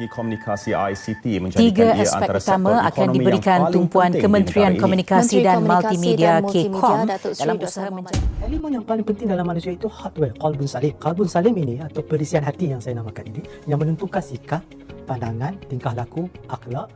Teknologi Komunikasi ICT menjadikan Tiga ia aspek antara utama sektor akan ekonomi diberikan yang paling tumpuan penting Kementerian di negara ini. Komunikasi dan Multimedia KCOM dalam usaha menjadi Elemen yang paling penting dalam manusia itu hardware, qalbun salim. Qalbun salim ini atau perisian hati yang saya namakan ini yang menentukan sikap, pandangan, tingkah laku, akhlak.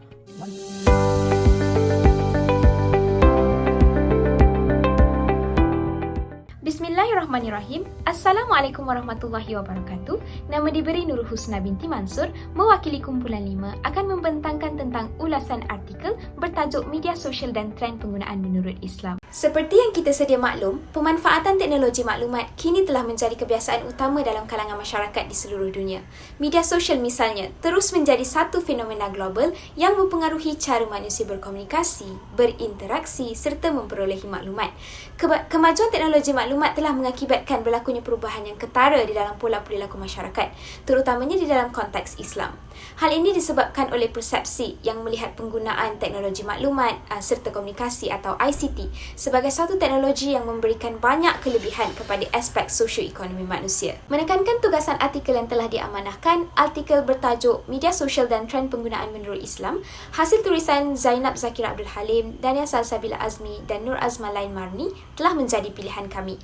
Bismillahirrahmanirrahim. Assalamualaikum warahmatullahi wabarakatuh. Nama diberi Nurul Husna binti Mansur, mewakili kumpulan 5 akan membentangkan tentang ulasan artikel bertajuk Media Sosial dan Trend Penggunaan Menurut Islam. Seperti yang kita sedia maklum, pemanfaatan teknologi maklumat kini telah menjadi kebiasaan utama dalam kalangan masyarakat di seluruh dunia. Media sosial misalnya terus menjadi satu fenomena global yang mempengaruhi cara manusia berkomunikasi, berinteraksi serta memperolehi maklumat. Kemajuan teknologi maklumat telah mengakibatkan berlakunya perubahan yang ketara di dalam pola perilaku masyarakat, terutamanya di dalam konteks Islam. Hal ini disebabkan oleh persepsi yang melihat penggunaan teknologi maklumat serta komunikasi atau ICT sebagai satu teknologi yang memberikan banyak kelebihan kepada aspek sosioekonomi manusia. Menekankan tugasan artikel yang telah diamanahkan, artikel bertajuk Media Sosial dan Trend Penggunaan Menurut Islam, hasil tulisan Zainab Zakira Abdul Halim, Dania Salsabila Azmi dan Nur Azma Lain Marni telah menjadi pilihan kami.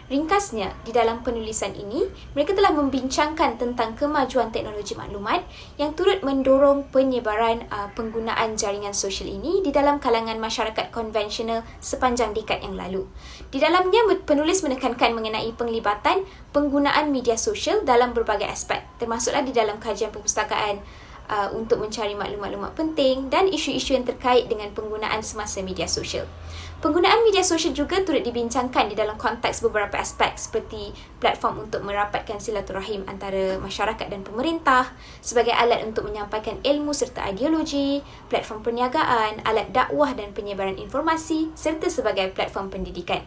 Ringkasnya, di dalam penulisan ini, mereka telah membincangkan tentang kemajuan teknologi maklumat yang turut mendorong penyebaran penggunaan jaringan sosial ini di dalam kalangan masyarakat konvensional sepanjang dekad yang lalu. Di dalamnya, penulis menekankan mengenai penglibatan penggunaan media sosial dalam berbagai aspek, termasuklah di dalam kajian perpustakaan untuk mencari maklumat-maklumat penting dan isu-isu yang terkait dengan penggunaan semasa media sosial. Penggunaan media sosial juga turut dibincangkan di dalam konteks beberapa aspek seperti platform untuk merapatkan silaturahim antara masyarakat dan pemerintah, sebagai alat untuk menyampaikan ilmu serta ideologi, platform perniagaan, alat dakwah dan penyebaran informasi serta sebagai platform pendidikan.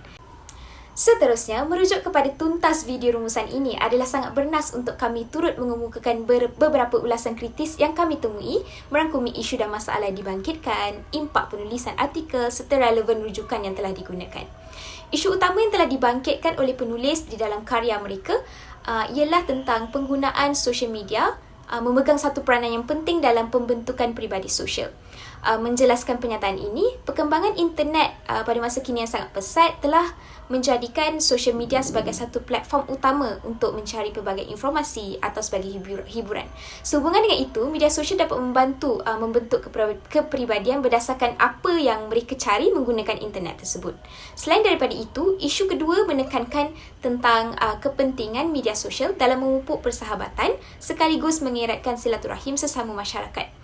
Seterusnya, merujuk kepada tuntas video rumusan ini adalah sangat bernas untuk kami turut mengemukakan beberapa ulasan kritis yang kami temui merangkumi isu dan masalah dibangkitkan, impak penulisan artikel serta relevan rujukan yang telah digunakan. Isu utama yang telah dibangkitkan oleh penulis di dalam karya mereka ialah tentang penggunaan sosial media memegang satu peranan yang penting dalam pembentukan peribadi sosial. Menjelaskan pernyataan ini, perkembangan internet pada masa kini yang sangat pesat telah menjadikan social media sebagai satu platform utama untuk mencari pelbagai informasi atau sebagai hiburan. Sehubungan dengan itu, media sosial dapat membantu membentuk kepribadian berdasarkan apa yang mereka cari menggunakan internet tersebut. Selain daripada itu, isu kedua menekankan tentang kepentingan media sosial dalam memupuk persahabatan sekaligus mengeratkan silaturahim sesama masyarakat.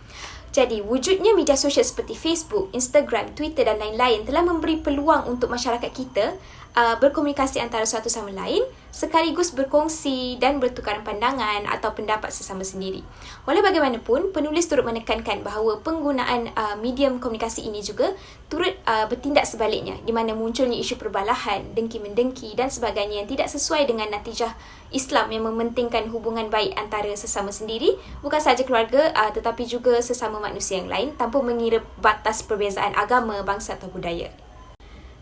Jadi, wujudnya media sosial seperti Facebook, Instagram, Twitter dan lain-lain telah memberi peluang untuk masyarakat kita berkomunikasi antara satu sama lain sekaligus berkongsi dan bertukaran pandangan atau pendapat sesama sendiri. Walau bagaimanapun, penulis turut menekankan bahawa penggunaan medium komunikasi ini juga turut bertindak sebaliknya, di mana munculnya isu perbalahan, dengki-mendengki dan sebagainya yang tidak sesuai dengan natijah Islam yang mementingkan hubungan baik antara sesama sendiri, bukan sahaja keluarga tetapi juga sesama manusia yang lain tanpa mengira batas perbezaan agama, bangsa atau budaya.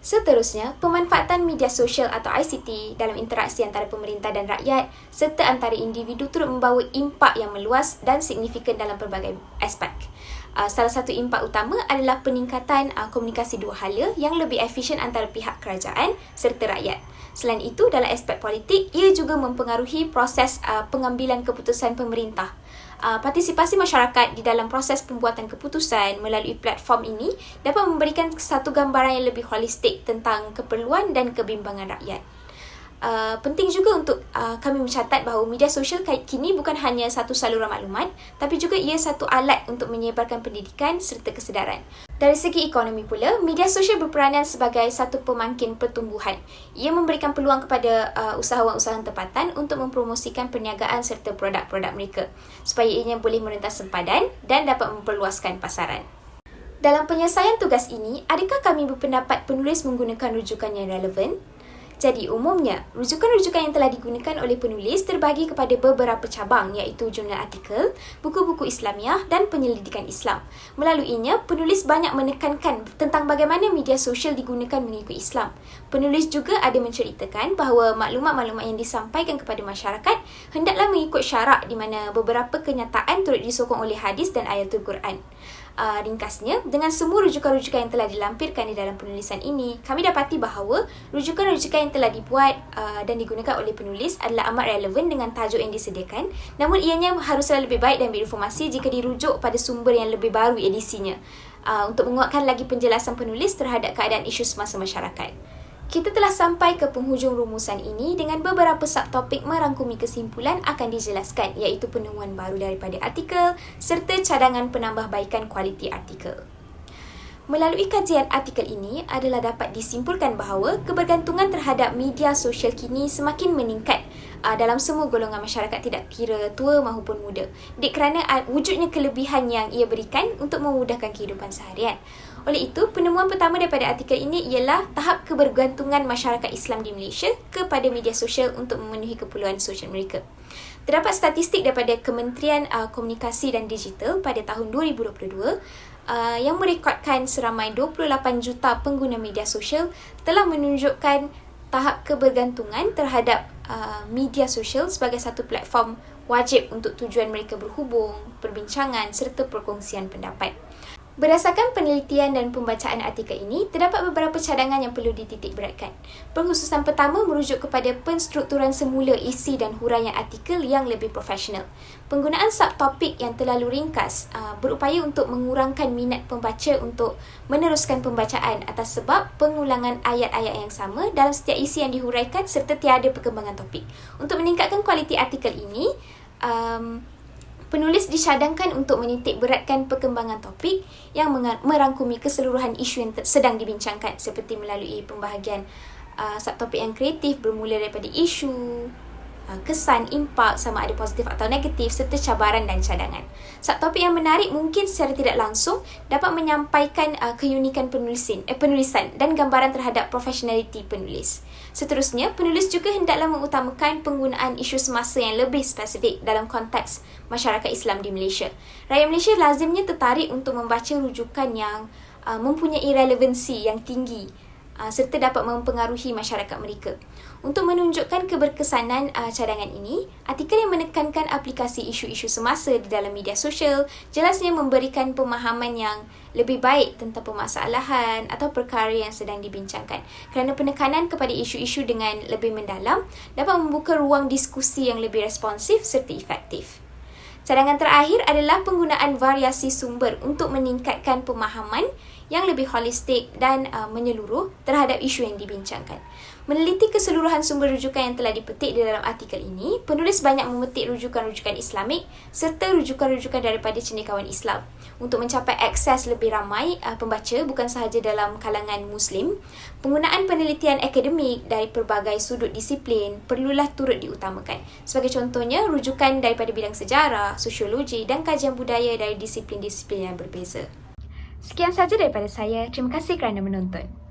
Seterusnya, pemanfaatan media sosial atau ICT dalam interaksi antara pemerintah dan rakyat serta antara individu turut membawa impak yang meluas dan signifikan dalam pelbagai aspek. Salah satu impak utama adalah peningkatan komunikasi dua hala yang lebih efisien antara pihak kerajaan serta rakyat. Selain itu, dalam aspek politik, ia juga mempengaruhi proses pengambilan keputusan pemerintah. Partisipasi masyarakat di dalam proses pembuatan keputusan melalui platform ini dapat memberikan satu gambaran yang lebih holistik tentang keperluan dan kebimbangan rakyat. Penting juga untuk kami mencatat bahawa media sosial kini bukan hanya satu saluran maklumat, tapi juga ia satu alat untuk menyebarkan pendidikan serta kesedaran. Dari segi ekonomi pula, media sosial berperanan sebagai satu pemangkin pertumbuhan. Ia memberikan peluang kepada usahawan-usahawan tempatan untuk mempromosikan perniagaan serta produk-produk mereka, supaya ianya boleh merentas sempadan dan dapat memperluaskan pasaran. Dalam penyelesaian tugas ini, adakah kami berpendapat penulis menggunakan rujukan yang relevan? Jadi umumnya, rujukan-rujukan yang telah digunakan oleh penulis terbahagi kepada beberapa cabang iaitu jurnal artikel, buku-buku Islamiah dan penyelidikan Islam. Melaluinya, penulis banyak menekankan tentang bagaimana media sosial digunakan mengikut Islam. Penulis juga ada menceritakan bahawa maklumat-maklumat yang disampaikan kepada masyarakat hendaklah mengikut syarak di mana beberapa kenyataan turut disokong oleh hadis dan ayatul Quran. Ringkasnya, dengan semua rujukan-rujukan yang telah dilampirkan di dalam penulisan ini, kami dapati bahawa rujukan-rujukan yang telah dibuat dan digunakan oleh penulis adalah amat relevan dengan tajuk yang disediakan, namun ianya haruslah lebih baik dan berinformasi jika dirujuk pada sumber yang lebih baru edisinya untuk menguatkan lagi penjelasan penulis terhadap keadaan isu semasa masyarakat. Kita telah sampai ke penghujung rumusan ini dengan beberapa subtopik merangkumi kesimpulan akan dijelaskan iaitu penemuan baru daripada artikel serta cadangan penambahbaikan kualiti artikel. Melalui kajian artikel ini adalah dapat disimpulkan bahawa kebergantungan terhadap media sosial kini semakin meningkat dalam semua golongan masyarakat tidak kira tua maupun muda kerana wujudnya kelebihan yang ia berikan untuk memudahkan kehidupan seharian. Oleh itu, penemuan pertama daripada artikel ini ialah tahap kebergantungan masyarakat Islam di Malaysia kepada media sosial untuk memenuhi keperluan sosial mereka. Terdapat statistik daripada Kementerian Komunikasi dan Digital pada tahun 2022 yang merekodkan seramai 28 juta pengguna media sosial telah menunjukkan tahap kebergantungan terhadap media sosial sebagai satu platform wajib untuk tujuan mereka berhubung, perbincangan serta perkongsian pendapat. Berdasarkan penelitian dan pembacaan artikel ini, terdapat beberapa cadangan yang perlu dititikberatkan. Pengkhususan pertama merujuk kepada penstrukturan semula isi dan huraian artikel yang lebih profesional. Penggunaan subtopik yang terlalu ringkas berupaya untuk mengurangkan minat pembaca untuk meneruskan pembacaan atas sebab pengulangan ayat-ayat yang sama dalam setiap isi yang dihuraikan serta tiada perkembangan topik. Untuk meningkatkan kualiti artikel ini, penulis disyadangkan untuk menitik beratkan perkembangan topik yang merangkumi keseluruhan isu yang sedang dibincangkan seperti melalui pembahagian subtopik yang kreatif bermula daripada isu, kesan, impak sama ada positif atau negatif serta cabaran dan cadangan. Subtopik yang menarik mungkin secara tidak langsung dapat menyampaikan keunikan penulisan dan gambaran terhadap profesionaliti penulis. Seterusnya, penulis juga hendaklah mengutamakan penggunaan isu semasa yang lebih spesifik dalam konteks masyarakat Islam di Malaysia. Rakyat Malaysia lazimnya tertarik untuk membaca rujukan yang mempunyai relevansi yang tinggi serta dapat mempengaruhi masyarakat mereka. Untuk menunjukkan keberkesanan cadangan ini, artikel yang menekankan aplikasi isu-isu semasa di dalam media sosial jelasnya memberikan pemahaman yang lebih baik tentang permasalahan atau perkara yang sedang dibincangkan. Kerana penekanan kepada isu-isu dengan lebih mendalam dapat membuka ruang diskusi yang lebih responsif serta efektif. Cadangan terakhir adalah penggunaan variasi sumber untuk meningkatkan pemahaman yang lebih holistik dan menyeluruh terhadap isu yang dibincangkan. Meneliti keseluruhan sumber rujukan yang telah dipetik di dalam artikel ini, penulis banyak memetik rujukan-rujukan Islamik serta rujukan-rujukan daripada cendekiawan Islam. Untuk mencapai akses lebih ramai pembaca bukan sahaja dalam kalangan Muslim, penggunaan penelitian akademik dari pelbagai sudut disiplin perlulah turut diutamakan. Sebagai contohnya, rujukan daripada bidang sejarah, sosiologi dan kajian budaya dari disiplin-disiplin yang berbeza. Sekian sahaja daripada saya. Terima kasih kerana menonton.